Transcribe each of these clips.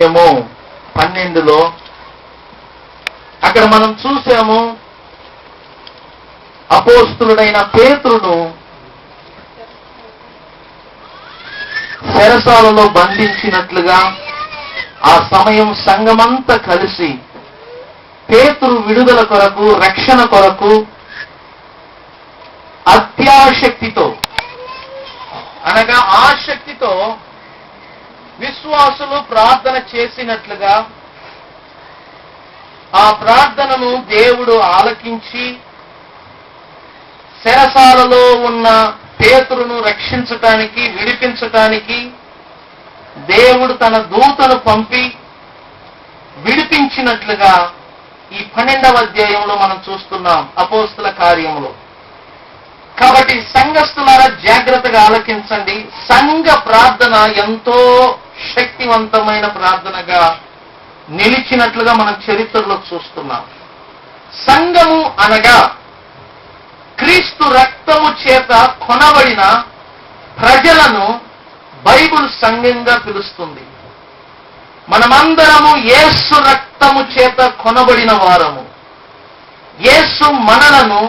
వాక్యము 12లో అక్కడ మనం చూసాము, అపోస్తులుడైన పేతురును చెరసాలలో బంధించినట్లుగా ఆ సమయం సంఘమంతా కలిసి పేతురు విడుదల కొరకు, రక్షణ కొరకు అత్యాశక్తితో అనగా ఆసక్తితో విశ్వాసులు ప్రార్థన చేసినట్లుగా ఆ ప్రార్థనను దేవుడు ఆలకించి చెరసాలలో ఉన్న పేతురును రక్షించటానికి, విడిపించటానికి దేవుడు తన దూతను పంపి విడిపించినట్లుగా ఈ 12వ అధ్యాయంలో మనం చూస్తున్నాం అపోస్తుల కార్యములో. కాబట్టి సంఘస్థులారా జాగ్రత్తగా ఆలకించండి. సంఘ ప్రార్థన ఎంతో శక్తివంతమైన ప్రార్థనగా నిలిచినట్లుగా మనం చరిత్రలో చూస్తున్నాం. సంఘము అనగా క్రీస్తు రక్తము చేత కొనబడిన ప్రజలను బైబిల్ సంఘంగా పిలుస్తుంది. మనమందరము యేసు రక్తము చేత కొనబడిన వారము. యేసు మనలను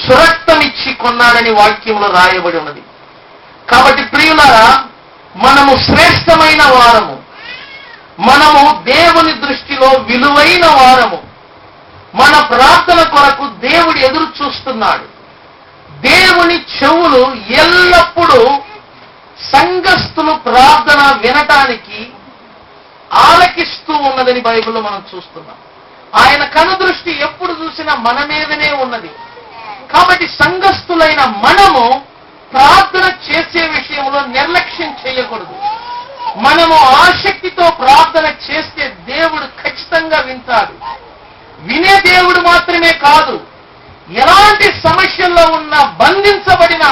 సురక్తమిచ్చి కొన్నాడని వాక్యంలో రాయబడి ఉన్నది. కాబట్టి ప్రియులారా, మనము శ్రేష్టమైన వారము, మనము దేవుని దృష్టిలో విలువైన వారము. మన ప్రార్థన కొరకు దేవుడు ఎదురు చూస్తున్నాడు. దేవుని చెవులు ఎల్లప్పుడూ సంఘస్థులు ప్రార్థన వినటానికి ఆలకిస్తూ ఉన్నదని బైబిల్లో మనం చూస్తున్నాం. ఆయన కనుదృష్టి ఎప్పుడు చూసినా మన మీదనే ఉన్నది. కాబట్టి సంఘస్థులైన మనము ప్రార్థన చేసే విషయంలో నిర్లక్ష్యం చేయకూడదు. మనము ఆసక్తితో ప్రార్థన చేస్తే దేవుడు ఖచ్చితంగా వింటాడు. వినే దేవుడు మాత్రమే కాదు, ఎలాంటి సమస్యల్లో ఉన్నా, బంధించబడిన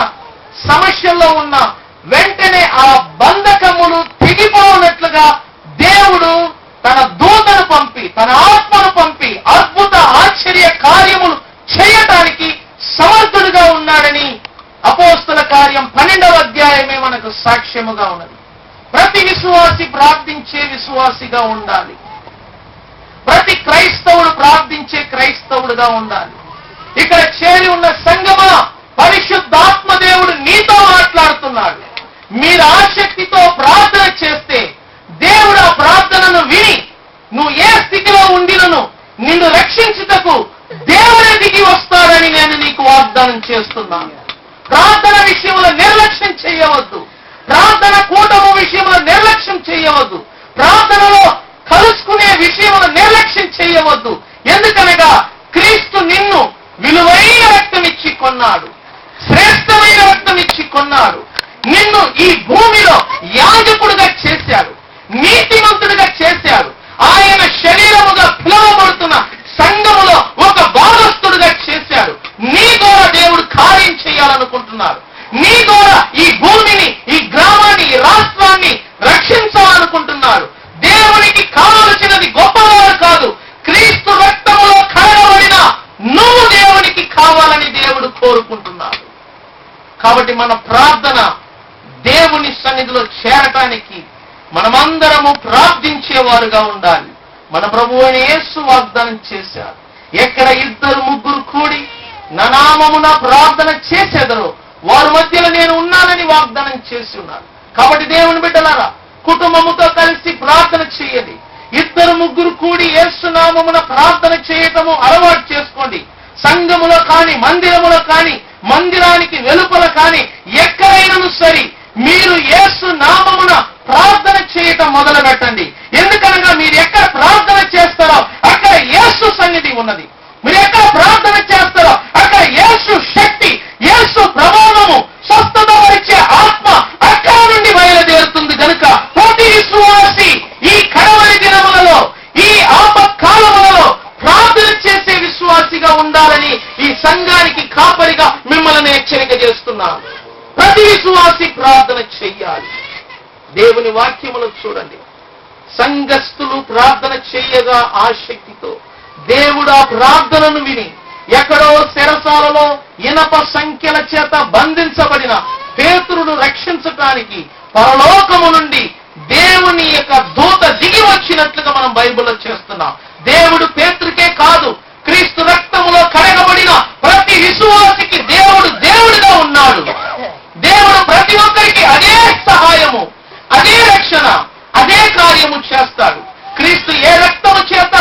సమస్యల్లో ఉన్నా వెంటనే ఆ బంధకములు తెగిపోనట్లుగా దేవుడు తన దూతను పంపి, తన ఆత్మను పంపి అద్భుత ఆశ్చర్య కార్యములు చేయటానికి సమర్థుడుగా ఉన్నాడని అపోస్తుల కార్యం 12వ అధ్యాయమే మనకు సాక్ష్యముగా ఉన్నది. ప్రతి విశ్వాసి ప్రార్థించే విశ్వాసిగా ఉండాలి. ప్రతి క్రైస్తవుడు ప్రార్థించే క్రైస్తవుడుగా ఉండాలి. ఇక్కడ చేరి ఉన్న సంగమా, పరిశుద్ధాత్మ దేవుడు నీతో మాట్లాడుతున్నాడు. మీరు ఆసక్తితో ప్రార్థన చేస్తే దేవుడు ఆ ప్రార్థనను విని నువ్వు ఏ స్థితిలో ఉండినను నిన్ను రక్షించుటకు దేవుడే దిగి వస్తాడని నేను నీకు వాగ్దానం చేస్తున్నాను. ప్రార్థన విషయంలో నిర్లక్ష్యం చేయవద్దు. ప్రార్థన కూటము విషయంలో నిర్లక్ష్యం చేయవద్దు. ప్రార్థనలో కలుసుకునే విషయంలో నిర్లక్ష్యం చేయవద్దు. ఎందుకనగా క్రీస్తు నిన్ను విలువైన రక్తం ఇచ్చి కొన్నాడు, శ్రేష్టమైన రక్తం ఇచ్చి కొన్నాడు. నిన్ను ఈ భూమిలో యాజకుడుగా చేశాడు, నీతిమంతుడిగా చేశాడు. ఆయన శరీరముగా పిలువబడుతున్న సంఘములో ఒక భాగస్థుడుగా చేశాడు. నీ ద్వారా దేవుడు కార్యం చేయాలనుకుంటున్నారు. నీ ద్వారా ఈ భూమిని, ఈ గ్రామాన్ని, ఈ రాష్ట్రాన్ని రక్షించాలనుకుంటున్నారు. దేవునికి కావలసినది గొప్పవారు కాదు, క్రీస్తు రక్తములో కడగబడిన నువ్వు దేవునికి కావాలని దేవుడు కోరుకుంటున్నాడు. కాబట్టి మన ప్రార్థన దేవుని సన్నిధిలో చేరటానికి మనమందరము ప్రార్థించేవారుగా ఉండాలి. మన ప్రభువు అయిన యేసు వాగ్దానం చేశారు, ఎక్కడ 2-3 కూడి నా నామమున ప్రార్థన చేసేదరో వారి మధ్యలో నేను ఉన్నానని వాగ్దానం చేసి ఉన్నారు. కాబట్టి దేవుని బిడ్డలారా, కుటుంబముతో కలిసి ప్రార్థన చేయండి. 2-3 కూడి యేసు నామమున ప్రార్థన చేయటము అలవాటు చేసుకోండి. సంఘములో కానీ, మందిరములో కానీ, మందిరానికి వెలుపల కానీ, ఎక్కడైనాను సరే మీరు యేసు నామమున ప్రార్థన చేయటం మొదలు పెట్టండి. ఎందుకనగా మీరు ఎక్కడ ప్రార్థన చేస్తారో అక్కడ యేసు సన్నిధి ఉన్నది. మీరు ఎక్కడ ప్రార్థన చేస్తారో అక్కడ యేసు శక్తి, యేసు ప్రభావము, స్వస్థత పరిచే ఆత్మ అక్కడ నుండి బయలుదేరుతుంది. కనుక ప్రతి విశ్వాసి ఈ కడవరి దినములలో, ఈ ఆపత్కాలములలో ప్రార్థన చేసే విశ్వాసిగా ఉండాలని ఈ సంఘానికి కాపరిగా మిమ్మల్ని హెచ్చరిక చేస్తున్నాను. ప్రతి విశ్వాసి ప్రార్థన చెయ్యాలి. దేవుని వాక్యములో చూడండి, సంఘస్థులు ప్రార్థన చేయగా ఆసక్తితో దేవుడు ఆ ప్రార్థనను విని ఎక్కడో చెరసాలలో ఇనప సంఖ్యల చేత బంధించబడిన పేతురును రక్షించటానికి పరలోకము నుండి దేవుని యొక్క దూత దిగి వచ్చినట్లుగా మనం బైబిల్లో చేస్తున్నాం. దేవుడు పేతురుకే కాదు, క్రీస్తు రక్తములో కడగబడిన ప్రతి విశ్వాసికి దేవుడు దేవుడిగా ఉన్నాడు. దేవుడు ప్రతి ఒక్కరికి అదే సహాయము, అదే రక్షణ, అదే కార్యము చేస్తాడు. క్రీస్తు ఏ రక్తము చేత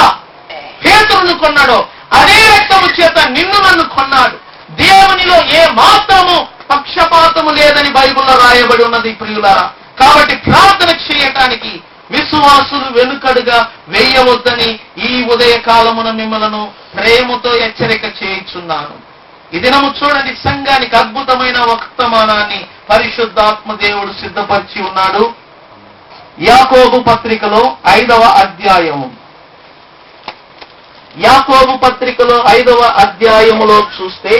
పేతురును కొన్నాడో అదే రక్తము చేత నిన్ను నన్ను కొన్నాడు. దేవునిలో ఏ మాత్రము పక్షపాతము లేదని బైబిల్లో రాయబడి ఉన్నది ప్రియులారా. కాబట్టి ప్రార్థన చేయటానికి విశ్వాసులు వెనుకడుగా వేయవద్దని ఈ ఉదయకాలమున మిమ్మలను ప్రేమతో హెచ్చరిక చేయించున్నాను. ఈ దినము చూడండి, సంఘానికి అద్భుతమైన వర్తమానాన్ని పరిశుద్ధాత్మ దేవుడు సిద్ధపరిచి ఉన్నాడు. యాకోబు పత్రికలో 5వ అధ్యాయము, యాకోబు పత్రికలో 5వ అధ్యాయములో చూస్తే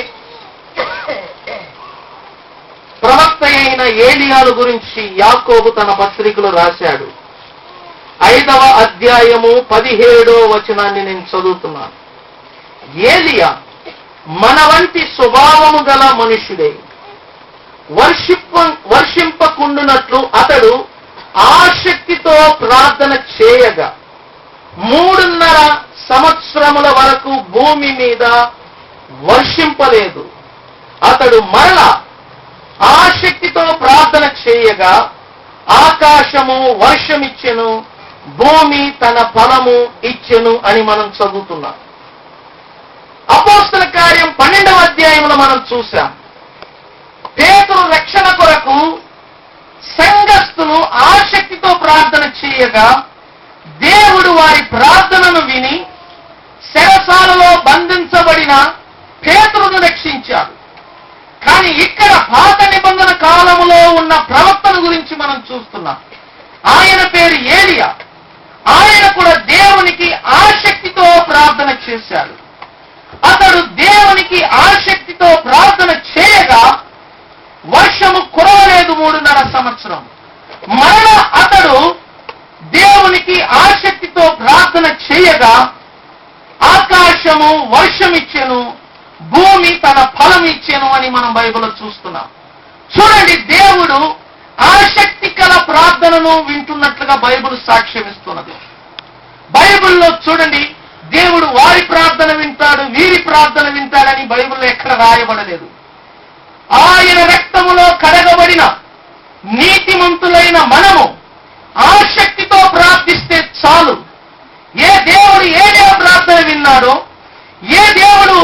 ప్రవక్త అయిన ఏలియాను గురించి యాకోబు తన పత్రికలో రాశాడు. 5వ అధ్యాయము 17వ వచనాన్ని నేను చదువుతున్నాను. ఏలియా మన వంటి స్వభావము గల మనుషుడే, వర్షింపకుండునట్లు అతడు ఆసక్తితో ప్రార్థన చేయగా 3.5 సంవత్సరముల వరకు భూమి మీద వర్షింపలేదు. అతడు మరలా ఆసక్తితో ప్రార్థన చేయగా ఆకాశము వర్షమిచ్చెను, భూమి తన ఫలము ఇచ్చెను అని మనం చదువుతున్నాం. అపోస్తల కార్యం 12వ అధ్యాయంలో మనం చూసాం. పేతురు రక్షణ కొరకు సంఘస్థులు ఆసక్తితో ప్రార్థన చేయగా దేవుడు వారి ప్రార్థనను విని చెరసాలలో బంధించబడిన పేతురును రక్షించాడు. కానీ ఇక్కడ పాత నిబంధన కాలములో ఉన్న ప్రవక్తను గురించి మనం చూస్తున్నాం. ఆయన పేరు ఏలియా. ఆయన కూడా దేవునికి ఆసక్తితో ప్రార్థన చేశాడు. అతడు దేవునికి ఆసక్తితో ప్రార్థన చేయగా వర్షము కురవలేదు 3.5 సంవత్సరం. మరలా అతడు దేవునికి ఆసక్తితో ప్రార్థన చేయగా ఆకాశము వర్షమిచ్చెను, భూమి తన ఫలం ఇచ్చెను అని మనం బైబిల్లో చూస్తున్నాం. చూడండి, దేవుడు ఆసక్తి కల ప్రార్థనను వింటున్నట్లుగా బైబిల్ సాక్ష్యమిస్తున్నది. బైబిల్లో చూడండి, దేవుడు వారి ప్రార్థన వింటాడు, వీరి ప్రార్థన వింటాడని బైబిల్లో ఎక్కడ రాయబడలేదు. ఆయన రక్తములో కడగబడిన నీతిమంతులైన మనము ఆసక్తితో ప్రార్థిస్తే చాలు. ఏ దేవుడు ప్రార్థన విన్నాడో, ఏ దేవుడు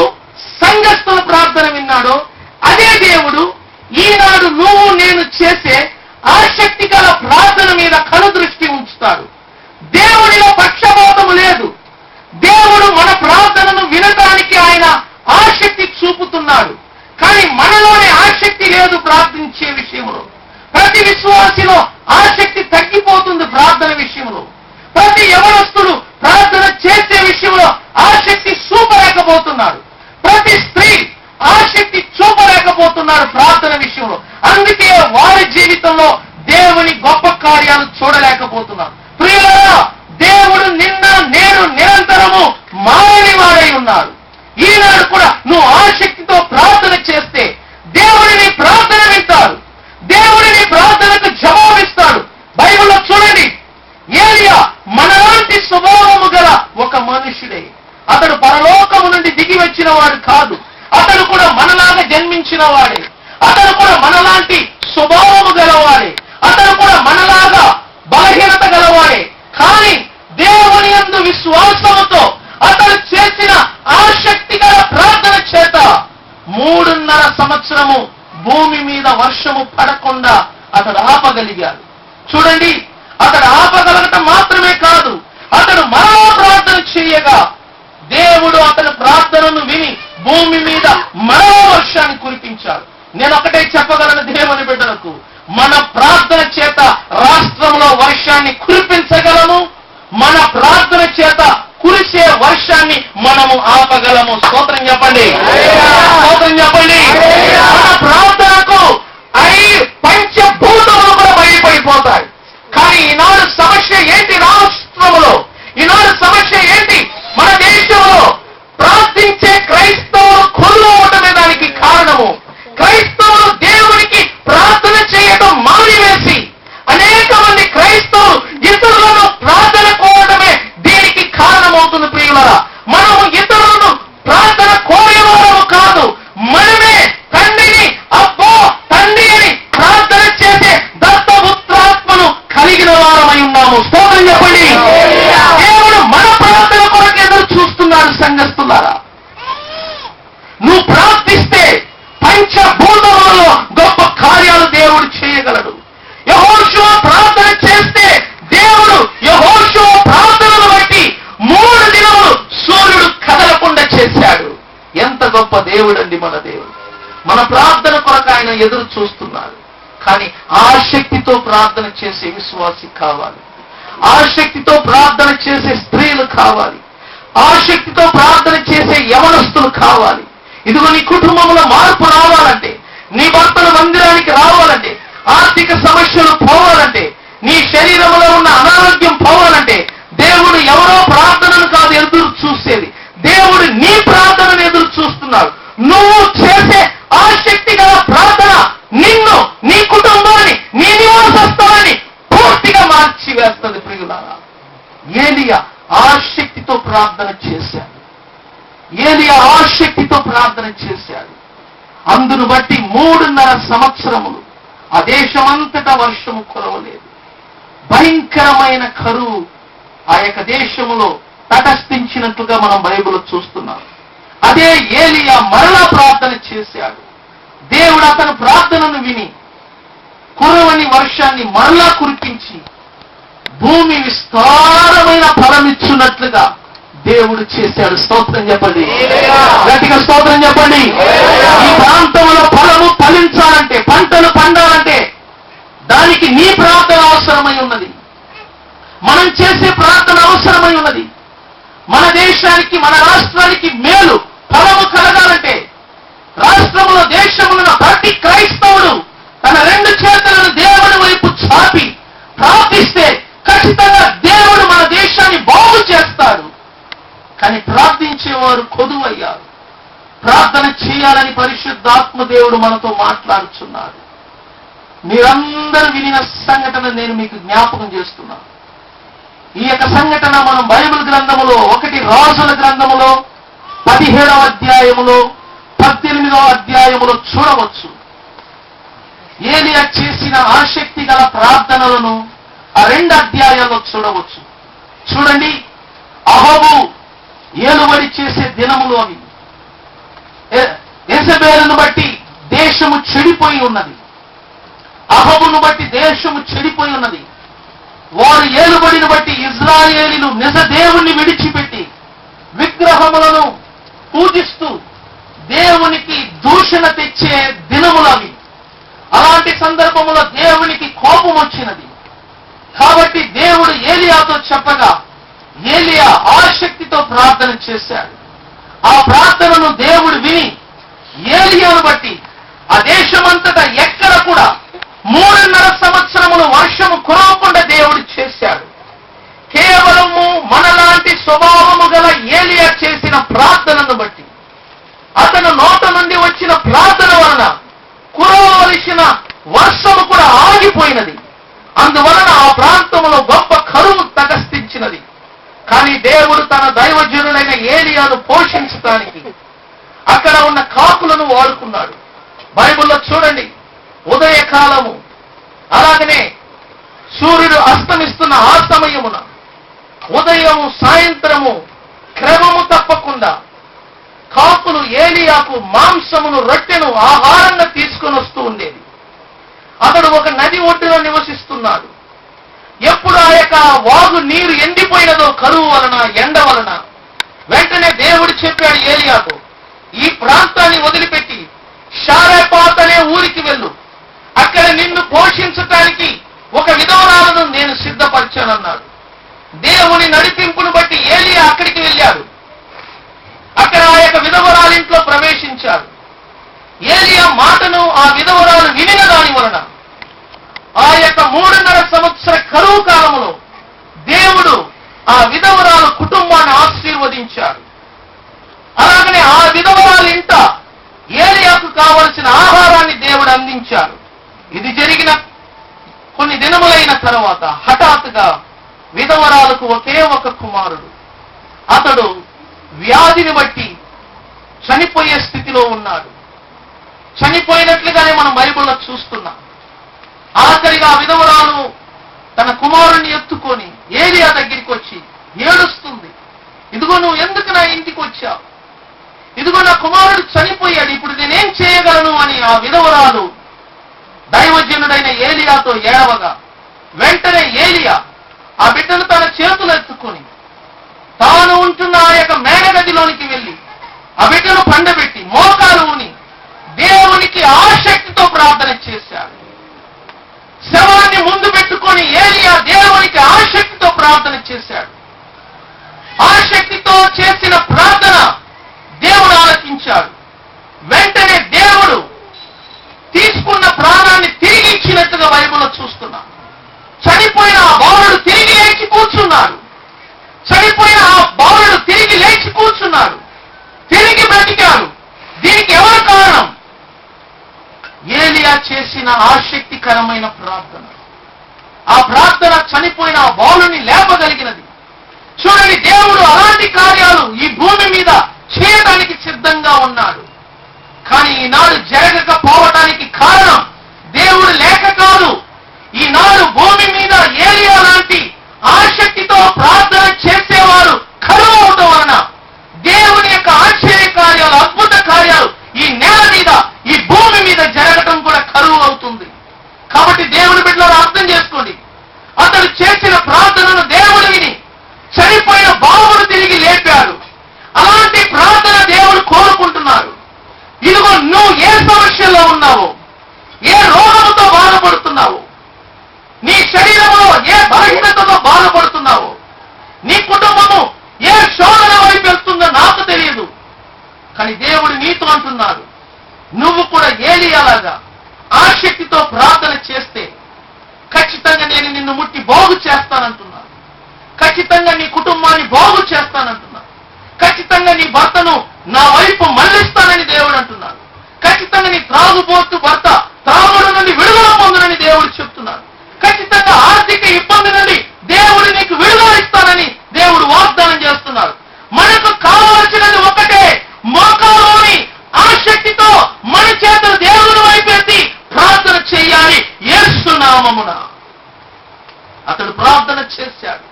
సంఘస్థుల ప్రార్థన విన్నాడో అదే దేవుడు ఈనాడు నువ్వు నేను చేసే ఆసక్తి గల ప్రార్థన మీద కనుదృష్టి ఉంచుతాడు. దేవుడిలో పక్షపాతము లేదు. దేవుడు మన ప్రార్థనను వినటానికి ఆయన ఆసక్తి చూపుతున్నాడు. కానీ మనలోనే ఆసక్తి లేదు ప్రార్థించే విషయంలో. ప్రతి విశ్వాసిలో ఆసక్తి తగ్గిపోతుంది ప్రార్థన విషయంలో. ప్రతి యవనస్తుడు ప్రార్థన చేసే విషయంలో ఆసక్తి చూపలేకపోతున్నాడు. ప్రతి స్త్రీ ఆసక్తి చూపలేకపోతున్నారు ప్రార్థన విషయంలో. అందుకే వారి జీవితంలో దేవుని గొప్ప కార్యాలు చూడలేకపోతున్నారు. ప్రియులారా, దేవుడు నిన్న నేడు నిరంతరము మారని వాడై ఉన్నాడు. ఈనాడు కూడా నువ్వు ఆసక్తితో ప్రార్థన చేస్తే దేవుడిని ప్రార్థన వింటాడు. దేవుడిని ప్రార్థనకు జవాబిస్తాడు. బైబిల్లో చూడండి, ఏలియా మనలాంటి స్వభావము గల ఒక మనుషుడే. అతడు పరలోకము నుండి దిగి వచ్చిన వాడు కాదు. అతడు కూడా మనలాగా జన్మించిన వాడే. అతడు కూడా మనలాంటి స్వభావము గలవాడే. అతడు కూడా మనలాగా బలహీనత గలవాడే. కానీ దేవుని యందు విశ్వాసముతో అతడు చేసిన ఆసక్తి గల ప్రార్థన చేత 3.5 సంవత్సరము భూమి మీద వర్షము పడకుండా అతడు ఆపగలిగాడు. చూడండి, అతడు ఆపగలగటం మాత్రమే కాదు, అతడు మరో ప్రార్థన చేయగా దేవుడు అతని ప్రార్థనను విని భూమి మీద మరో వర్షాన్ని కురిపించాడు. నేను ఒకటే చెప్పగలను దేవుని బిడ్డలకు, మన ప్రార్థన చేత రాష్ట్రంలో వర్షాన్ని కురిపించగలము. మన ప్రార్థన చేత కురిసే వర్షాన్ని మనము ఆపగలము. స్తోత్రం చెప్పండి, స్తోత్రం చెప్పండి. మన ప్రార్థనకు పంచభూతములు కూడా బయటపడిపోతాయి. కానీ ఈనాడు సమస్య ఏంటి? రాష్ట్రంలో ఈనాడు సమస్య ఏంటి? మన దేశంలో ప్రార్థించే క్రైస్తవులు కొల్లు అవటమే దానికి కారణము. క్రైస్తవులు దేవునికి ప్రార్థన చేయడం మానివేసి అనేక మంది క్రైస్తవులు సంఘస్థులారా. నువ్వు ప్రార్థిస్తే పంచభూతములలో గొప్ప కార్యాలు దేవుడు చేయగలడు. యెహోషువ ప్రార్థన చేస్తే దేవుడు యెహోషువ ప్రార్థనను బట్టి 3 దినములు సూర్యుడు కదలకుండా చేశాడు. ఎంత గొప్ప దేవుడండి మన దేవుడు. మన ప్రార్థన కొరకు ఆయన ఎదురు చూస్తున్నాడు. కానీ ఆసక్తితో ప్రార్థన చేసే విశ్వాసి కావాలి. ఆసక్తితో ప్రార్థన చేసే స్త్రీలు కావాలి. ఆసక్తితో ప్రార్థన చేసే యవనస్తులు కావాలి. ఇదిగో నీ కుటుంబంలో మార్పు రావాలంటే, నీ భర్తలు మందిరానికి రావాలంటే, ఆర్థిక సమస్యలు పోవాలంటే, నీ శరీరంలో ఉన్న అనారోగ్యం పోవాలంటే, దేవుడు ఎవరో ప్రార్థనను కాదు ఎదురు చూసేది, దేవుడు నీ ప్రార్థనను ఎదురు చూస్తున్నాడు. నువ్వు చేసే ఆసక్తి గల ప్రార్థన నిన్ను, నీ కుటుంబాన్ని, నీ నివాస స్థలాన్ని పూర్తిగా మార్చి వేస్తుంది. ప్రియులారా, ఏలియా ఆసక్తితో ప్రార్థన చేశాడు. ఏలియా ఆసక్తితో ప్రార్థన చేశాడు. అందును బట్టి 3.5 సంవత్సరములు ఆ దేశమంతటా వర్షము కురవలేదు. భయంకరమైన కరువు ఆ యొక్క దేశములో తటస్థించినట్లుగా మనం బైబిల్లో చూస్తున్నాం. అదే ఏలియా మరలా ప్రార్థన చేశాడు. దేవుడు అతని ప్రార్థనను విని కురవని వర్షాన్ని మరలా కురిపించి భూమి విస్తారమైన ఫలమిచ్చున్నట్లుగా దేవుడు చేశాడు. స్తోత్రం చెప్పండి, గట్టిగా స్తోత్రం చెప్పండి. ఈ ప్రాంతంలో ఫలము ఫలించాలంటే, పంటలు పండాలంటే దానికి నీ ప్రార్థన అవసరమై ఉన్నది. మనం చేసే ప్రార్థన అవసరమై ఉన్నది. మన దేశానికి, మన రాష్ట్రానికి మేలు ఫలము కలగాలంటే, రాష్ట్రంలో దేశంలో ప్రతి క్రైస్తవుడు తన 2 చేతులను దేవుని వైపు చాపి ప్రార్థిస్తే ఖచ్చితంగా దేవుడు మన దేశాన్ని బాగు చేస్తాడు. కానీ ప్రార్థించేవారు కొదువయ్యారు. ప్రార్థన చేయాలని పరిశుద్ధాత్మ దేవుడు మనతో మాట్లాడుచున్నాడు. మీరందరూ వినిన సంఘటన నేను మీకు జ్ఞాపకం చేస్తున్నాను. ఈ యొక్క సంఘటన మనం బైబిల్ గ్రంథములో 1 రాజుల గ్రంథములో 17వ అధ్యాయములో 18వ అధ్యాయములో చూడవచ్చు. ఏలియా చేసిన ఆసక్తి గల ప్రార్థనలను ఆ 2 అధ్యాయాల్లో చూడవచ్చు. చూడండి, అహోబు ఏలుబడి చేసే దినములు అవి. యెజెబెలును బట్టి దేశము చెడిపోయి ఉన్నది. అహోబును బట్టి దేశము చెడిపోయి ఉన్నది. వారు ఏలుబడిని బట్టి ఇజ్రాయేలీలు నిజ దేవుణ్ణి విడిచిపెట్టి విగ్రహములను పూజిస్తూ దేవునికి దూషణ తెచ్చే దినములు అవి. అలాంటి సందర్భంలో దేవునికి కోపం వచ్చినది. కాబట్టి దేవుడు ఏలియాతో చెప్పగా ఏలియా ఆసక్తితో ప్రార్థన చేశాడు. ఆ ప్రార్థనను దేవుడు విని ఏలియాను బట్టి ఆ దేశమంతటా ఎక్కడ కూడా 3.5 సంవత్సరములు వర్షము కురవకుండా దేవుడు చేశాడు. కేవలము మనలాంటి స్వభావము గల ఏలియా చేసిన ప్రార్థనను బట్టి, అతను నోట నుండి వచ్చిన ప్రార్థన వలన కురవలసిన వర్షము కూడా ఆగిపోయినది. అందువలన ఆ ప్రాంతంలో గొప్ప కరువు తటస్థించినది. కానీ దేవుడు తన దైవజనుడైన ఏలియాను పోషించడానికి అక్కడ ఉన్న కాకులను వాడుకున్నాడు. బైబిల్లో చూడండి, ఉదయకాలము అలాగనే సూర్యుడు అస్తమిస్తున్న ఆ సమయమున ఉదయము సాయంత్రము క్రమము తప్పకుండా కాకులు ఏలియాకు మాంసమును, రొట్టెను ఆహారంగా తీసుకొని వస్తూ ఉండేది. అతడు ఒక నది ఒడ్డున నివసిస్తున్నాడు. ఎప్పుడు ఆ యొక్క వాగు నీరు ఎండిపోయినదో కరువు వలన, ఎండ వలన, వెంటనే దేవుడు చెప్పాడు ఏలియాకు, ఈ ప్రాంతాన్ని వదిలిపెట్టి షారెపాత్ అనే ఊరికి వెళ్ళు, అక్కడ నిన్ను పోషించటానికి ఒక విధవరాలను నేను సిద్ధపరిచానన్నాడు. దేవుని నడిపింపును బట్టి ఏలియా అక్కడికి వెళ్ళాడు. అక్కడ ఆ యొక్క విధవరాలింట్లో ప్రవేశించాడు. ఏలియా మాటను ఆ విధవరాలు వినిన దాని వలన ఆ యొక్క 3.5 సంవత్సర కరువు కాలంలో దేవుడు ఆ విధవరాలు కుటుంబాన్ని ఆశీర్వదించాడు. అలాగనే ఆ విధవరాలు ఇంట ఏలియాకు కావలసిన ఆహారాన్ని దేవుడు అందించాడు. ఇది జరిగిన కొన్ని దినములైన తర్వాత హఠాత్తుగా విధవరాలకు ఒకే ఒక కుమారుడు. అతడు వ్యాధిని బట్టి చనిపోయే స్థితిలో ఉన్నాడు. చనిపోయినట్లుగానే మనం బైబిల్లో చూస్తున్నాం. ఆఖరిగా విధవరాలు తన కుమారుణ్ణి ఎత్తుకొని ఏలియా దగ్గరికి వచ్చి ఏడుస్తుంది. ఇదిగో నువ్వు ఎందుకు నా ఇంటికి వచ్చావు, ఇదిగో నా కుమారుడు చనిపోయాడు, ఇప్పుడు నేనేం చేయగలను అని ఆ విధవరాలు దైవజనుడైన ఏలియాతో ఏడవగా, వెంటనే ఏలియా ఆ బిడ్డను తన చేతులు ఎత్తుకొని తాను ఉంటున్న ఆ యొక్క మేడగదిలోనికి వెళ్ళి ఆ బిడ్డను పండబెట్టి మోకాలు ఊని దేవునికి ఆసక్తితో ప్రార్థన చేశాడు. శవాన్ని ముందు పెట్టుకొని ఏలియా దేవునికి ఆసక్తితో ప్రార్థన చేశాడు. ఆసక్తితో చేసిన ప్రార్థన దేవుడు ఆలకించాడు. వెంటనే దేవుడు తీసుకున్న ప్రాణాన్ని తిరిగి ఇచ్చినట్టుగా బైబిల్లో చూస్తున్నాం. చనిపోయిన ఆ బాలుడు తిరిగి లేచి కూర్చున్నాడు. చనిపోయిన ఆ బాలుడు తిరిగి లేచి కూర్చున్నాడు, తిరిగి బ్రతికాడు. దీనికి ఎవరు కారణం? ఏలియా చేసిన ఆసక్తికరమైన ప్రార్థన. ఆ ప్రార్థన చనిపోయిన ఆ బాలుని లేపగలిగినది. చూడండి, దేవుడు అలాంటి కార్యాలు ఈ భూమి మీద చేయడానికి సిద్ధంగా ఉన్నాడు. కానీ ఈనాడు జరగకపోవడానికి కారణం దేవుడు లేక కాదు. ఈనాడు భూమి మీద ఏలియా లాంటి ఆసక్తితో ప్రార్థన చేసేవారు కరువు అవడం వలన దేవుని యొక్క ఆశ్చర్య కార్యాలు, అద్భుత కార్యాలు ఈ నేల మీద, ఈ భూమి మీద జరగటం కూడా కరువు అవుతుంది. కాబట్టి దేవుని బిడ్డలు అర్థం చేసుకోండి, అతడు చేసిన ప్రార్థనను దేవుడు విని చనిపోయిన బాబును తిరిగి లేపాడు. అలాంటి ప్రార్థన దేవుడు కోరుకుంటున్నాడు. ఇదిగో నువ్వు ఏ సమస్యలో ఉన్నావో, ఏ రోగముతో బాధపడుతున్నావో, నీ శరీరంలో ఏ బలహీనతతో బాధపడుతున్నావో, నీ కుటుంబము ఏ శోధన వైపు వెళ్తుందో నాకు తెలియదు. కానీ దేవుడు నీతో అంటున్నాడు, నువ్వు కూడా ఏలియాలాగా ఆసక్తితో ప్రార్థన చేస్తే ఖచ్చితంగా నేను నిన్ను ముట్టి బాగు చేస్తానంటున్నాను. ఖచ్చితంగా నీ కుటుంబాన్ని బాగు చేస్తానంటున్నాను. ఖచ్చితంగా నీ భర్తను నా వైపు మళ్లిస్తానని దేవుడు అంటున్నాడు. ఖచ్చితంగా నీ త్రాగుబోతు భర్త త్రాగుడు నుండి విడుదల పొందునని దేవుడు చెప్తున్నాడు. ఖచ్చితంగా ఆర్థిక ఇబ్బంది నుండి దేవుడు నీకు విడుదల ఇస్తానని దేవుడు వాగ్దానం చేస్తున్నాడు. మనకు కావలసినది ఒకటే, మోకాలోని ఆసక్తితో మన చేతులు దేవుని వైపు ఎత్తి ప్రార్థన చేయాలి యేసు నామమున. అతడు ప్రార్థన చేశాడు.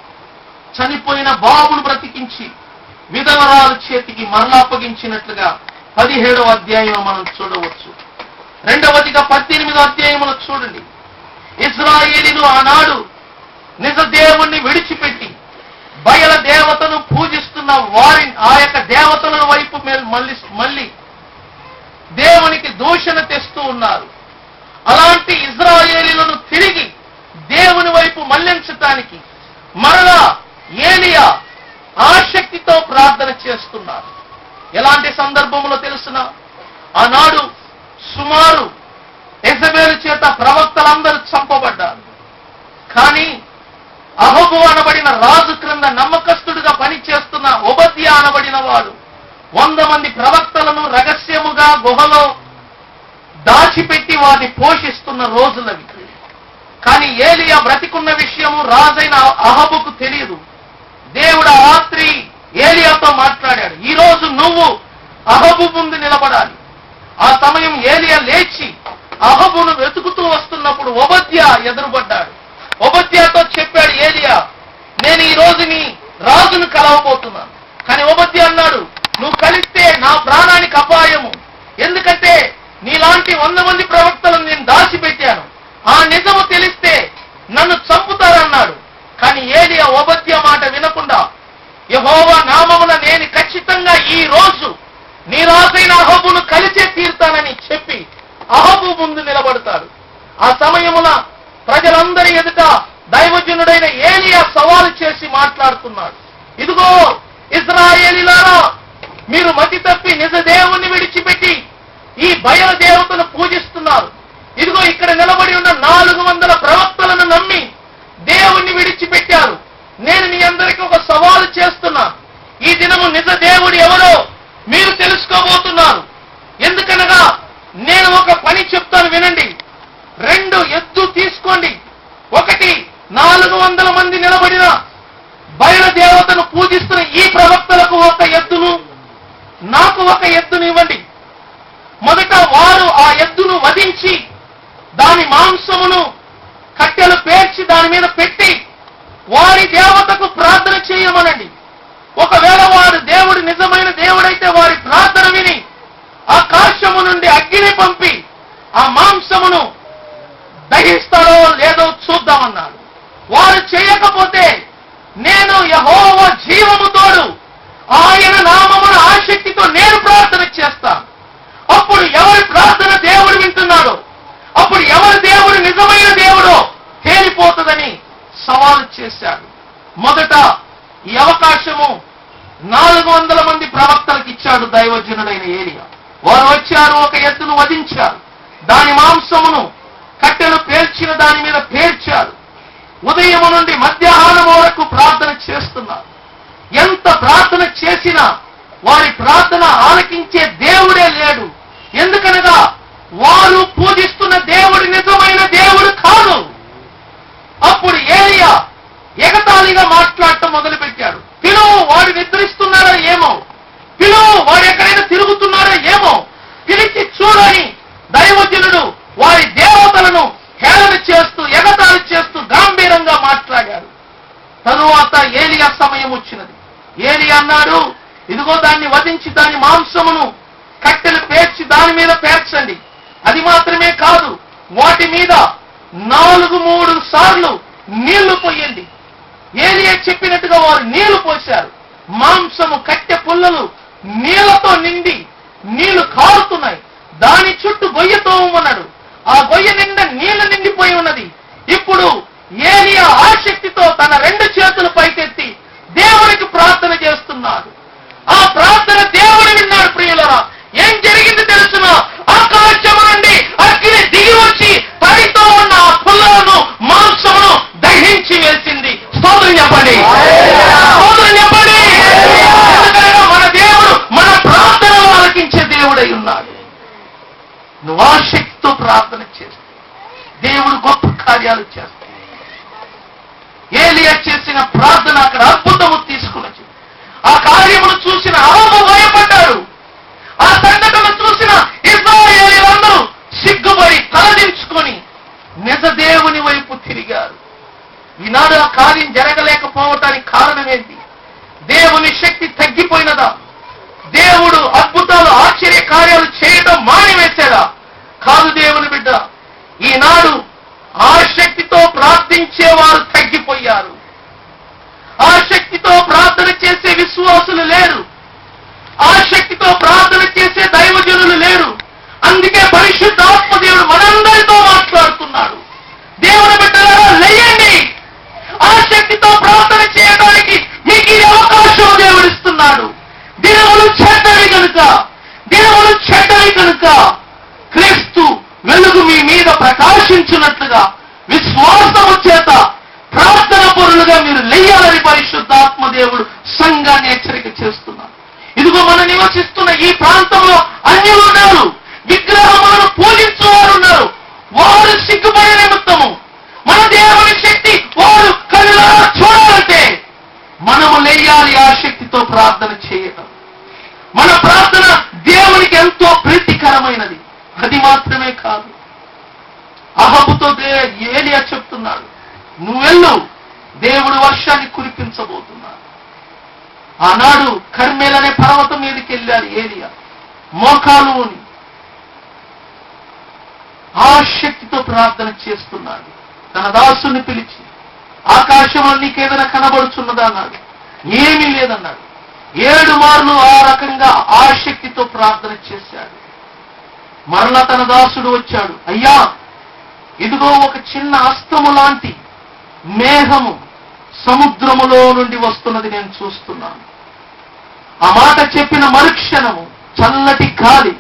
చనిపోయిన బాబును బ్రతికించి విధవరాలు చేతికి మరలా అప్పగించినట్లుగా 17వ అధ్యాయంలో మనం చూడవచ్చు. రెండవదిగా 18వ అధ్యాయంలో చూడండి, ఇశ్రాయేలీయులు ఆనాడు నిజ దేవుణ్ణి విడిచిపెట్టి బయల దేవతను పూజిస్తున్న వారిని, ఆ యొక్క దేవతల వైపు మళ్ళీ దేవునికి దూషణ తెస్తూ ఉన్నారు. అలాంటి ఇశ్రాయేలీయులను తిరిగి దేవుని వైపు మళ్లించటానికి మరలా ఏలియా ఆసక్తితో ప్రార్థన చేస్తున్నారు. ఎలాంటి సందర్భంలో తెలుసునా, ఆనాడు సుమారు యెజబెలు చేత ప్రవక్తలందరూ చంపబడ్డారు. కానీ అహబు అనబడిన రాజు క్రింద నమ్మకస్తుడిగా పనిచేస్తున్న ఓబద్యా అనబడిన వాడు 100 మంది ప్రవక్తలను రహస్యముగా గుహలో దాచిపెట్టి వారిని పోషిస్తున్న రోజులవి. కానీ ఏలియా బ్రతికున్న విషయము రాజైన అహబుకు తెలియదు. దేవుడు ఆ రాత్రి ఏలియాతో మాట్లాడాడు, ఈ రోజు నువ్వు అహబు ముందు నిలబడాలి. ఆ సమయం ఏలియా లేచి అహబును వెతుకుతూ వస్తున్నప్పుడు ఓబద్యా ఎదురుపడ్డాడు. ఓబద్యాతో చెప్పాడు ఏలియా, నేను ఈ రోజు నీ రాజును కలవబోతున్నాను. కానీ ఓబద్యా అన్నాడు, నువ్వు కలిస్తే నా ప్రాణానికి అపాయము, ఎందుకంటే నీలాంటి 100 మంది ప్రవక్తలను నేను దాచిపెట్టాను, ఆ నిజము తెలిస్తే నన్ను చంపుతారన్నాడు. కానీ ఏలియా ఓబద్యా మాట వినకుండా, యెహోవా నామమున నేను ఖచ్చితంగా ఈ రోజు నీ రాజైన అహబును కలిసే తీరుతానని చెప్పి అహబు ముందు నిలబడతాడు. ఆ సమయమున ప్రజలందరి ఎదుట దైవజనుడైన ఏలియా సవాలు చేసి మాట్లాడుతున్నాడు, ఇదిగో ఇశ్రాయేలీయులారా, మీరు మతి తప్పి నిజ దేవుణ్ణి విడిచిపెట్టి ఈ బయలు దేవతను పూజిస్తున్నారు. ఇదిగో ఇక్కడ నిలబడి ఉన్న 400 ప్రవక్తలను నమ్మి దేవుణ్ణి విడిచిపెట్టారు. నేను మీ అందరికీ ఒక సవాలు చేస్తున్నా. ఈ దినము నిజ దేవుడు ఎవరో మీరు తెలుసుకోబోతున్నారు. ఎందుకనగా నేను ఒక పని చెప్తాను వినండి. 2 ఎద్దు తీసుకోండి. ఒకటి 400 మంది నిలబడిన బయలు దేవతను పూజిస్తున్న ఈ ప్రవక్తలకు ఒక ఎద్దును, నాకు ఒక ఎద్దును ఇవ్వండి. మొదట వారు ఆ ఎద్దును వధించి దాని మాంసమును కట్టెలు పేర్చి దాని మీద పెట్టి వారి దేవతకు ప్రార్థన చేయమనండి. ఒకవేళ వారు దేవుడు నిజమైన దేవుడు లేకపోతే నేను యెహోవా జీవము తోడు ఆయన నామమున ఆసక్తితో నేను ప్రార్థన చేస్తాను. అప్పుడు ఎవరి ప్రార్థన దేవుడు వింటున్నాడో, అప్పుడు ఎవరి దేవుడు నిజమైన దేవుడో తేలిపోతుందని సవాలు చేశాడు. మొదట ఈ అవకాశము 400 మంది ప్రవక్తలకు ఇచ్చాడు దైవజనుడైన ఏలియా. వారు వచ్చారు, ఒక ఎద్దును వధించారు, దాని మాంసమును కట్టెలు పేర్చిన దాని మీద పేర్చారు. ఉదయం నుండి మధ్యాహ్నం వరకు ప్రార్థన చేస్తున్నారు. ఎంత ప్రార్థన చేసినా వారి ప్రార్థన ఆలకించే దేవుడే లేడు. ఎందుకనగా వారు పూజిస్తున్న దేవుడు నిజమైన దేవుడు కాదు. అప్పుడు ఏలియా ఎగతాళిగా మాట్లాడటం మొదలుపెట్టాడు. పిలువు, వాడు నిద్రిస్తున్నారో ఏమో, పిలువు, వాడు ఎక్కడైనా తిరుగుతున్నారో ఏమో, పిలిచి చూడని దైవజనుడు వారి దేవతలను హేళన చేస్తూ ఎగతాళి చేస్తూ గాంభీరంగా మాట్లాడాడు. తరువాత ఏలియా సమయం వచ్చినది. ఏలియా అన్నాడు, ఇదిగో దాన్ని వధించి దాని మాంసమును కట్టెలు పేర్చి దాని మీద పేర్చండి. అది మాత్రమే కాదు, వాటి మీద 4-3 సార్లు నీళ్లు పోయండి. ఏలియా చెప్పినట్టుగా వారు నీళ్లు పోశారు. మాంసము కట్టె పుల్లలు నీళ్లతో నిండి నీళ్లు కారుతున్నాయి. దాని చుట్టూ గొయ్యతో ఉన్నాడు. ఆ గొయ్య నిండా నీళ్లు నిండిపోయి ఉన్నది. ఇప్పుడు ఏలియా ఆసక్తితో తన 2 చేతులు పైకెత్తి దేవునికి ప్రార్థన చేస్తున్నాడు. ఆ ప్రార్థన దేవుడు విన్నాడు. ప్రియులరా, ఏం జరిగింది తెలుసునా? ఆకాశం నుండి అగ్ని దిగి వచ్చి పడితో ఉన్న ఆ పుల్లలను మాంసమును దహించి వేసింది. స్తోత్రం చెప్పండి, స్తోత్రం చెప్పండి. మన దేవుడు మన ప్రార్థనలు ఆలకించే దేవుడై ఉన్నాడు. నువ్వు ఆసక్తితో ప్రార్థన చేస్తే దేవుడు గొప్ప కార్యాలు చేస్తాడు. ఏలియా చేసిన ప్రార్థన అక్కడ అద్భుతము తీసుకుని వచ్చింది. ఆ కార్యమును చూసిన అహాబు భయపడ్డాడు. ఆ సంఘటన చూసిన ఇశ్రాయేలీయులందరూ సిగ్గుపడి తలదించుకొని నిజ దేవుని వైపు తిరిగారు. ఈనాడు ఆ కార్యం జరగలేకపోవటానికి కారణం ఏంటి? దేవుని శక్తి తగ్గిపోయినదా? దేవుడు అద్భుతాలు ఆశ్చర్య కార్యాలు చేయడం మానివేశాడా? కాదు దేవుని బిడ్డ. ఈనాడు ఆసక్తితో ప్రార్థించేవారు తగ్గిపోయారు. ఆసక్తితో ప్రార్థన చేసే విశ్వాసులు లేరు. ఆసక్తితో ప్రార్థన చేసే దైవజనులు లేరు. అందుకే పరిశుద్ధాత్మ దేవుడు మనందరితో మాట్లాడుతున్నాడు. దేవుని బిడ్డలారా, లేయండి. ఆసక్తితో ప్రార్థన చేయడానికి మీకు ఈ అవకాశం దేవుడిస్తున్నాడు. దినములు చెడ్డవి కనుక క్రీస్తు వెలుగు మీ మీద ప్రకాశించున్నట్లుగా విశ్వాసము చేత ప్రార్థన పరులుగా మీరు లేయాలని పరిశుద్ధాత్మ దేవుడు సంఘాన్ని హెచ్చరిక చేస్తున్నారు. ఇదిగో మనం నివసిస్తున్న ఈ ప్రాంతంలో అన్యులు ఉన్నారు, విగ్రహములను పూజించేవారు ఉన్నారు. వారు సిగ్గుపడే నిమిత్తము మన దేవుని శక్తి వారు కళ్ళారా చూడాలంటే మనము లేయాలి. ఆ శక్తితో ప్రార్థన చేయటం, మన ప్రార్థన దేవునికి ఎంతో ప్రీతికరమైనది. అది మాత్రమే కాదు, అహాబుతో ఏలియా చెప్తున్నాడు, నువ్వెళ్ళు, దేవుడు వర్షాన్ని కురిపించబోతున్నాడు. ఆనాడు కర్మేల్ అనే పర్వతం మీదకి వెళ్ళాడు ఏలియా. మోకాలు ఆ శక్తితో ప్రార్థన చేస్తున్నాడు. తన దాసుని పిలిచి, ఆకాశంలో నీకేదైనా కనబడుచున్నదా అన్నాడు. ఏమీ లేదన్నాడు. 7 మార్లు ఆ రకంగా ఆ శక్తితో ప్రార్థన చేశాడు. మరలా తన దాసుడు వచ్చాడు, అయ్యా ఇదిగో ఒక చిన్న అస్తము లాంటి మేఘము సముద్రములో నుండి వస్తున్నది నేను చూస్తున్నాను. ఆ మాట చెప్పిన మరుక్షణము చల్లటి గాలి,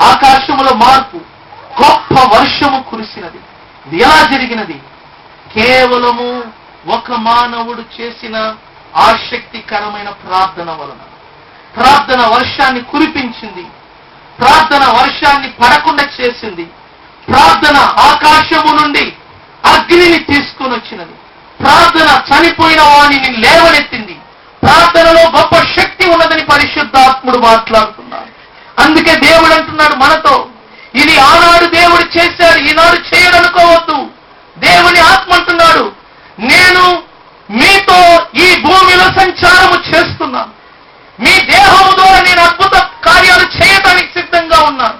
ఆకాశములో మార్పు, గొప్ప వర్షము కురిసినది. ఇది ఎలా జరిగినది? కేవలము ఒక మానవుడు చేసిన ఆసక్తికరమైన ప్రార్థన వలన. ప్రార్థన వర్షాన్ని కురిపించింది. ప్రార్థన వర్షాన్ని పడకుండా చేసింది. ప్రార్థన ఆకాశము నుండి అగ్నిని తీసుకొని వచ్చినది. ప్రార్థన చనిపోయిన వాణిని లేవనెత్తింది. ప్రార్థనలో గొప్ప శక్తి ఉన్నదని పరిశుద్ధాత్ముడు మాట్లాడుతున్నాడు. అందుకే దేవుడు అంటున్నాడు మనతో, ఇది ఆనాడు దేవుడు చేశాడు, ఈనాడు చేయడనుకోవద్దు. దేవుని ఆత్మ అంటున్నాడు, నేను మీతో ఈ భూమిలో సంచారము చేస్తున్నాను. మీ దేహము ద్వారా నేను అద్భుత కార్యాలు చేయడానికి సిద్ధంగా ఉన్నాను.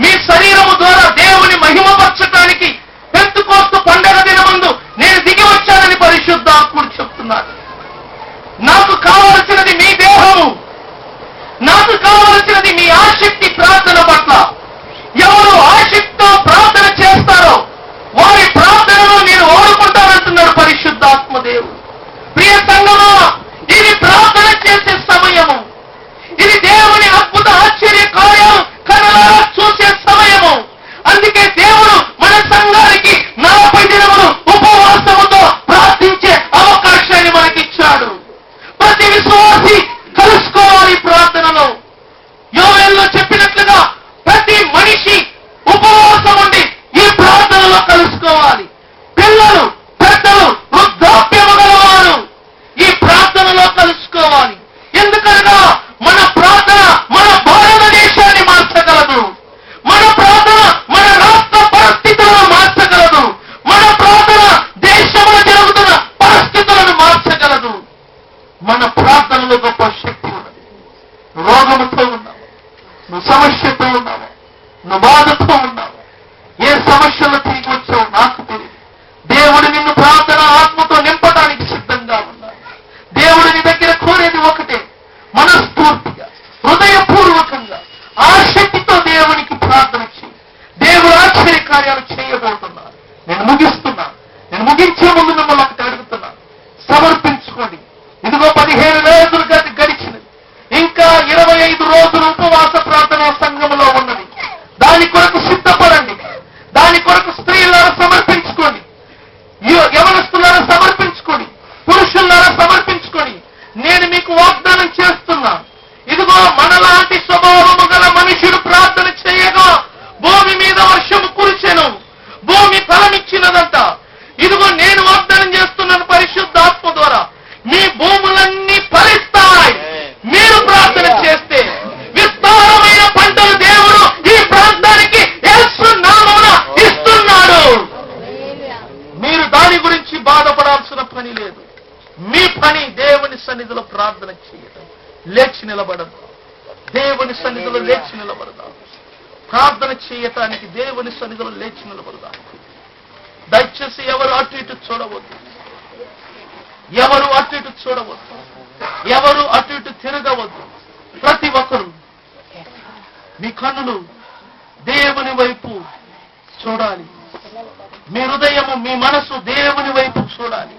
మీ శరీరము ద్వారా దేవుని మహిమపరచడానికి పెంతెకోస్తు పండగ దినమందు నేను దిగి వచ్చానని పరిశుద్ధాత్ముడు అది మీ ఆసక్తి ప్రార్థన పట్ల. ఎవరు ఆసక్తితో ప్రార్థన చేస్తారో వారి ప్రార్థనను నేను ఓడుకుంటానంటున్నాడు పరిశుద్ధాత్మ దేవుడు. ప్రియ సంగమా, ఇది ప్రార్థన చేసే సమయము. ఇది దేవుని అద్భుత ఆశ్చర్య కార్యం కనులారా చూసే సమయము. అందుకే దేవుడు మన సంఘానికి 40 దినములు ఉపవాసముతో ప్రార్థించే అవకాశాన్ని మనకిచ్చాడు. ప్రతి విశ్వాసి కలుసుకోవాలి ప్రార్థనలో. యోవేలులో చెప్పినట్లుగా ప్రతి మనిషి ఉపవాసం ఉండి ఈ ప్రార్థనలో కలుసుకోవాలి. పిల్లలు, పెద్దలు, వృద్ధాప్యము గలవారు ఈ ప్రార్థనలో కలుసుకోవాలి. ఎందుకనగా మన ప్రార్థన మన భారతదేశాన్ని మార్చగలదు. మన ప్రార్థన మన రాష్ట్ర పరిస్థితులను మార్చగలదు. మన ప్రార్థన దేశంలో జరుగుతున్న పరిస్థితులను మార్చగలదు. మన ప్రార్థనలో గొప్ప శక్తి ఉన్నది. రోగముతో ఉన్నావు, నువ్వు సమస్యతో ఉన్నావు, నువ్వు బాధతో ఉన్నావు, ఏ సమస్యలు తిరిగి వచ్చావు నాకు తెలియదు. దేవుడు నిన్ను ప్రార్థన ఆత్మతో నింపడానికి సిద్ధంగా ఉన్నాడు. దేవుడు నీ దగ్గర కోరేది ఒకటే, మనస్ఫూర్తిగా హృదయపూర్వకంగా ఆసక్తితో దేవునికి ప్రార్థన చేయి. దేవుడు ఆశ్చర్య కార్యాలు చేయబోతున్నాడు. నేను ముగిస్తున్నాను. నేను ముగించే ముందు మిమ్మల్ని ఒకటి అడుగుతున్నాను, సమర్పించుకోండి. ఇదిగో 15 రోజులు గడిచినది. ఇంకా 25 రోజులు ఉపవాస ప్రార్థన సంఘములో ఉన్నది. దాని కొరకు సిద్ధపడండి. దాని కొరకు స్త్రీలను సమర్పించుకోండి, యవనస్తులను సమర్పించుకోండి, పురుషులను సమర్పించుకోండి. నేను మీకు వాగ్దానం చేస్తున్నాను, ఇదిగో మనలాంటి స్వభావము గల మనుషుడు ప్రార్థన చేయగా భూమి మీద వర్షము కురిచెను, భూమి ఫలమిచ్చినదంట. ఇదిగో నేను వాగ్దానం చేస్తున్నాను పరిశుద్ధాత్మ ద్వారా, మీ భూములన్నీ ఫలిస్తాయి మీరు ప్రార్థన చేస్తే. విస్తారమైన పంటలు దేవుడు ఈ ప్రాంతానికి యేసు నామమున ఇస్తున్నాడు. మీరు దాని గురించి బాధపడాల్సిన పని లేదు. మీ పని దేవుని సన్నిధిలో ప్రార్థన చేయడం. లేచి నిలబడదు, దేవుని సన్నిధిలో లేచి నిలబడదా. ప్రార్థన చేయటానికి దేవుని సన్నిధిలో లేచి నిలబడదా. దయచేసి ఎవరు అటు ఇటు చూడవద్దు, ఎవరు అటు ఇటు చూడవద్దు, ఎవరు అటు ఇటు తిరగవద్దు. ప్రతి ఒక్కరు మీ కన్నులు దేవుని వైపు చూడాలి. మీ హృదయము, మీ మనసు దేవుని వైపు చూడాలి.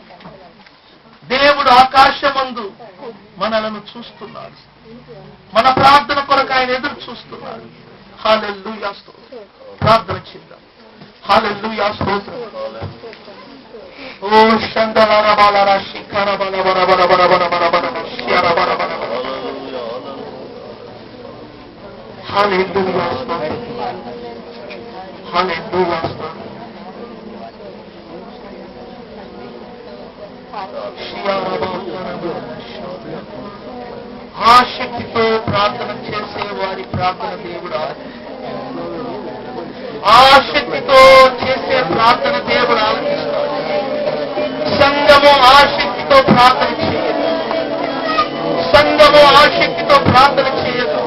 దేవుడు ఆకాశమందు మనలను చూస్తున్నాడు. మన ప్రార్థన కొరకు ఆయన ఎదురు చూస్తున్నాడు. హల్లెలూయా స్తోత్రం. ప్రార్థన చేద్దాం. హల్లెలూయా స్తోత్రం. ఓ శందలార బాలార శిఖర బల బల బల బల బల బల బల శిఖర బల బల బల. హల్లెలూయా స్తోత్రం. హల్లెలూయా స్తోత్రం. ఆసక్తితో ప్రార్థన చేసే వారి ప్రార్థన దేవుడు ఆసక్తితో చేసే ప్రార్థన దేవుడు ఆలకిస్తాడు. సంఘము ఆసక్తితో ప్రార్థన చేయదు. సంఘము ఆసక్తితో ప్రార్థన చేయదు.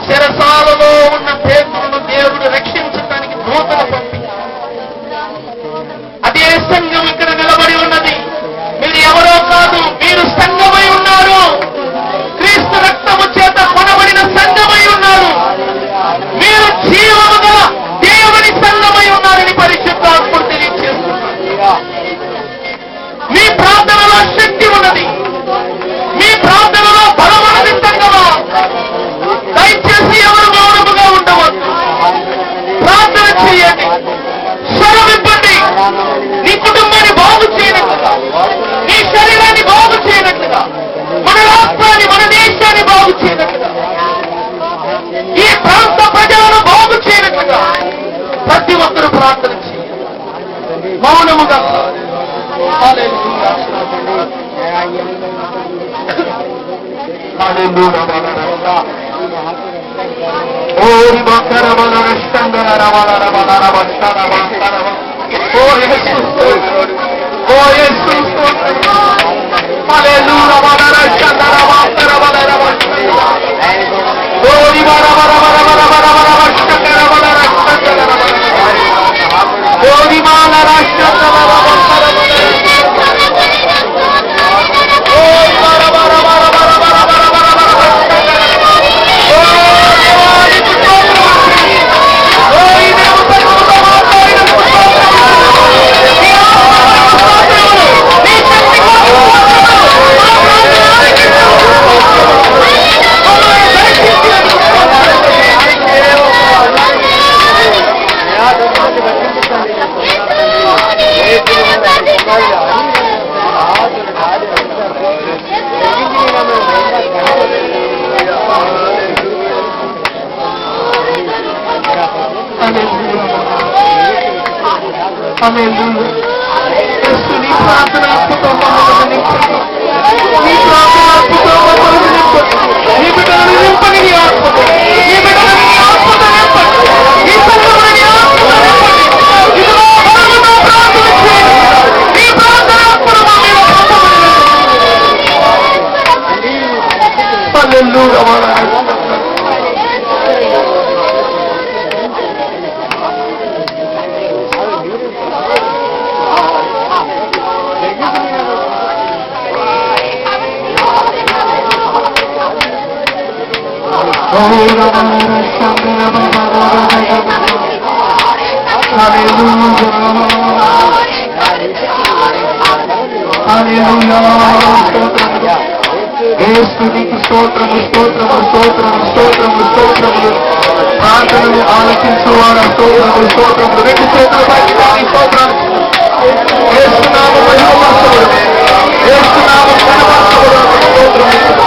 చెరసాలలో ఉన్న పేతురును దేవుడు రక్షించడానికి దూతలు పంపించాడు. అదే సంఘం ఇక్కడ నిలబడి ఉన్నది. మీరు ఎవరో కాదు, మీరు సంఘమై ఉన్నారు. క్రీస్తు రక్తము చేత కొనబడిన సంఘమై ఉన్నారు. మీరు జీవము గల దేవుని సంఘమై ఉన్నారని పరిశుద్ధాత్ముడు తెలియజేస్తున్నారు. మీ ప్రార్థనలో శక్తి ఉన్నది. మీ ప్రార్థనలో బలం ఉన్నది. సంఘమా, దయచేసి ఎవరు మౌనముగా ఉండవద్దు. ప్రార్థన చేయండి, స్వరమివ్వండి. నీ కుటుంబాన్ని బాగు చేయనట్లుగా, నీ శరీరాన్ని బాగు చేయనట్లుగా, మన రాష్ట్రాన్ని, మన దేశాన్ని బాగు చేయనట్లుగా, ఈ ప్రాంత ప్రజలను బాగు చేయనట్లుగా ప్రతి ఒక్కరూ ప్రార్థన చేయాలి. మౌనముగా హల్లెలూయా. ఓరి బకర బల రష్టంగర రవల రవల రవల రవల. ఓ యేసు, ఓ యేసు, హల్లెలూయా. బల రష్టంగర రవల రవల రవల. ఓరి బల బల బల బల బల బల రష్టంగర బల రష్టంగర రవల. ఓరి బల రష్టంగర రవల రవల. ఓరి బల బల బల బల బల బల బల రష్టంగర. ఓ నీ ప్రార్థన ఆత్మతో మమ్మల్ని నింపండి. నీ ప్రార్థన ఆత్మతో మమ్మల్ని నింపండి. నీ బిడ్డలను నింపని నీ ఆత్మతో, నీ బిడ్డలను నీ ఆత్మతో నింపండి. నీ సంఘమును నీ ఆత్మతో నింపండి. ఇదిగో బలముతో ప్రార్థన చేయండి. నీ ప్రార్థన ఆత్మను మా మీద పంపబడినది. హల్లెలూయా. స్తోత్రము స్తోత్రము స్తోత్రము స్తోత్రము స్తోత్రములు. ప్రార్థనలు ఆలోచించువాడు స్తోత్రములు స్తోత్రములు. రెండు చేతులు పైకి స్తోత్రాలు. యేసునామము మహిమపరచబడును. యేసునామము ఘనపరచబడును. స్తోత్రము.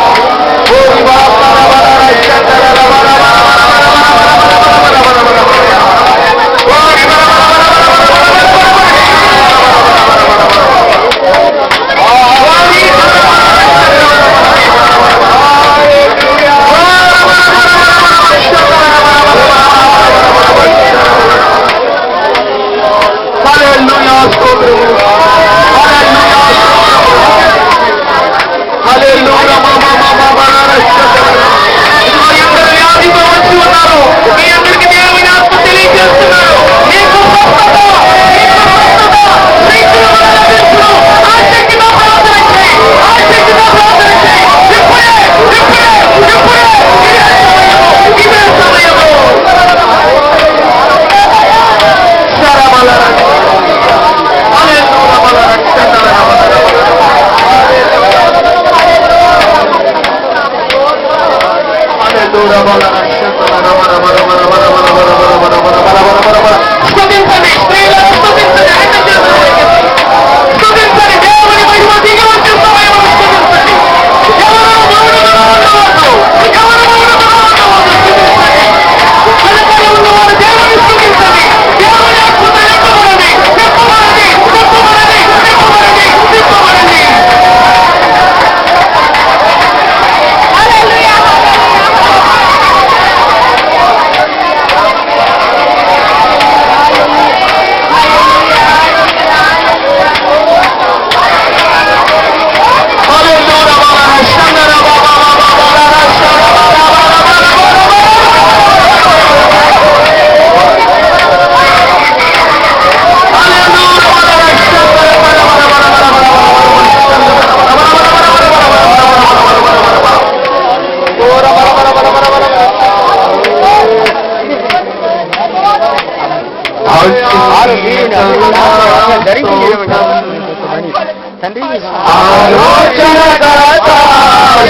ఆలోచనకర్తా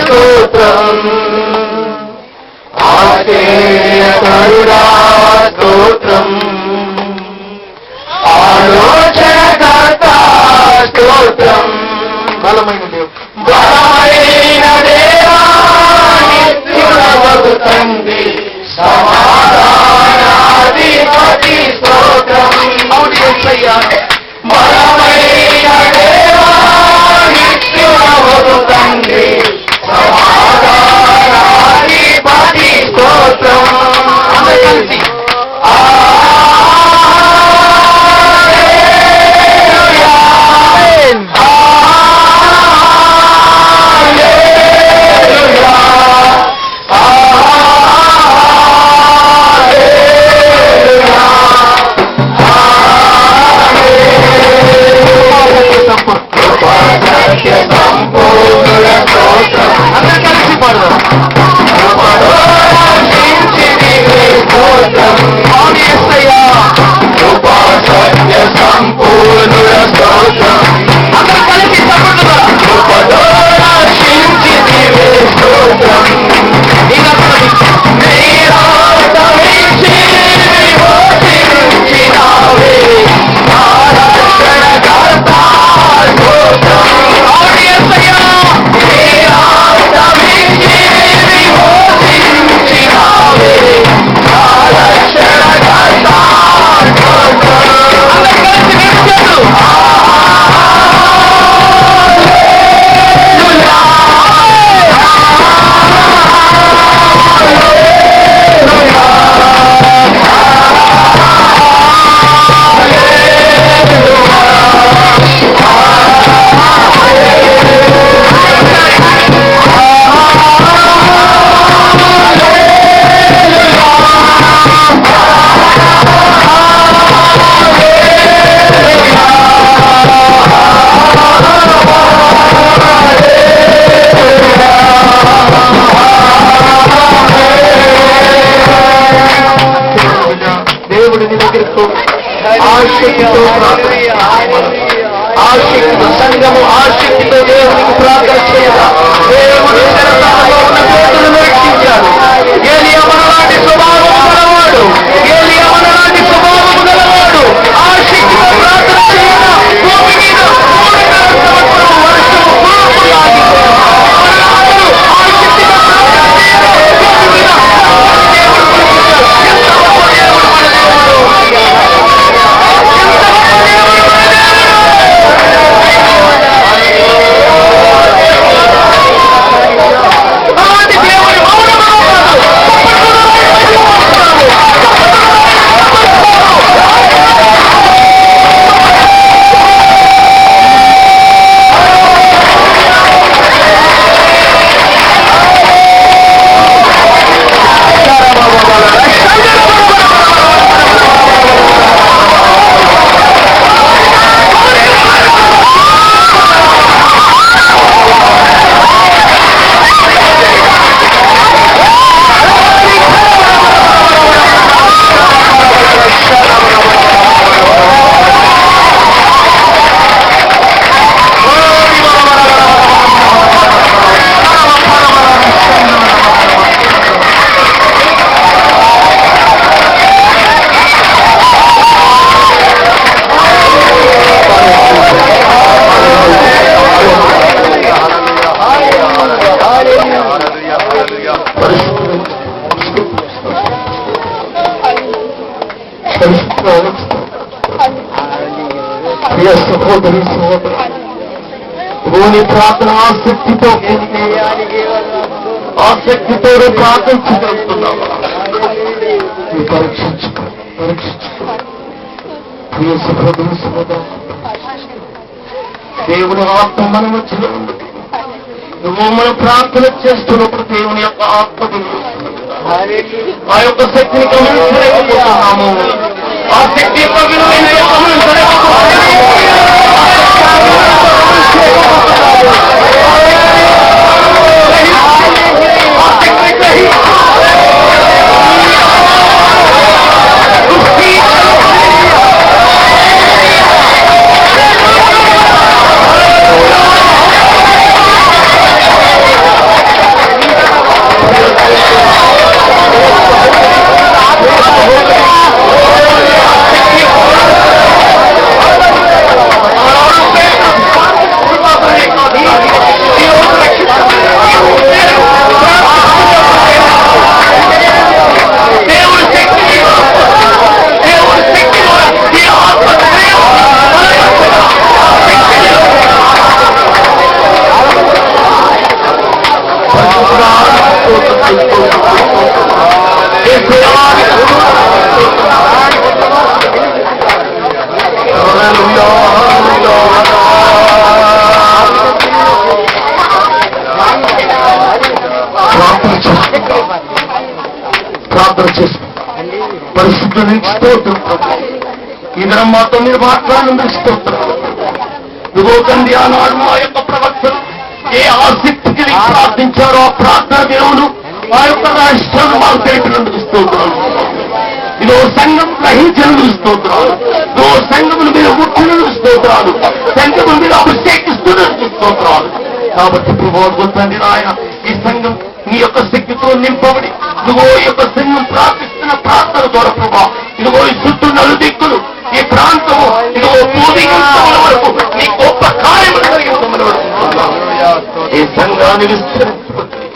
స్తోత్రం, ఆశ్చర్యకరుడా స్తోత్రం, ఆలోచనకర్తా స్తోత్రం. బలమైన దేవా నిత్యుడవగు తండ్రి సమాధానాధిపతి స్తోత్రం. అవును యేసయ్యా. బలమైన దేవా నిత్యుడవగు తండ్రి సమాధానాధిపతి స్తోత్రం. అందరూ కలిసి హల్లెలూయా. ప్రియ సహోదరి సహోదరు, నీ ప్రార్థన ఆసక్తితో ప్రార్థించగలుగుతున్నావా? పరీక్షించుకో. ప్రియ సహోదరు సహోదరు, దేవుని ఆత్మ మన మధ్యలో ఉన్నది. నువ్వు మనం ప్రార్థన చేస్తున్నప్పుడు దేవుని యొక్క ఆత్మ ఆ యొక్క శక్తిని గమనించలేకపోతున్నాము. ఆ శక్తి యొక్క విలువైన ప్రార్థన చేసుకుంటాం. పరిశుద్ధుని స్తోత్రం. ఈ దినం మాతో మీరు మాట్లాడిన స్తోత్రం. ఇదిగో తండ్రి, ఆనాడు మా యొక్క ప్రవక్తలు ఏ ఆసక్తికి ప్రార్థించారో ఆ ప్రార్థన దేవుడు ఆ యొక్క రాష్ట్రాన్ని మాకు తెలిపినందుకు స్తోత్రాలు. ఇదో సంఘం గ్రహించినందుకు స్తోత్రాలు. ఇదో సంఘమును మీరు ముట్టినందుకు స్తోత్రాలు. సంఘమును మీరు అభిషేకిస్తున్నందుకు స్తోత్రాలు. కాబట్టి ప్రభావం తండ్రి నాయన, ఈ సంఘం నీ యొక్క శక్తితో నింపబడి ఇదిగో ఈ యొక్క సంఘం ప్రార్థిస్తున్న ప్రార్థన ద్వారా ప్రభా, ఇదిగో ఈ చుట్టూ నలుదిక్కులు ఈ ప్రాంతము ఇదిగో పూర్వీకుల వరకు నీ గొప్ప కార్యములు కలిగించమని ఈ సంఘాన్ని విస్తరించుకుంటుంది.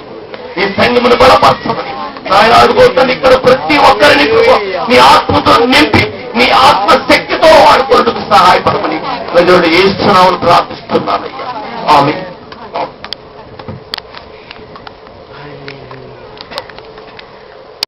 ఈ సంఘమును బలపరచమని నాయన అడుగుతాను. ఇక్కడ ప్రతి ఒక్కరిని నీ ఆత్మతో నింపి నీ ఆత్మశక్తితో వాడుకున్నట్టుకు సహాయపడమని ప్రజలు ఏస్తున్నామని ప్రార్థిస్తున్నానయ్యా. ఆమె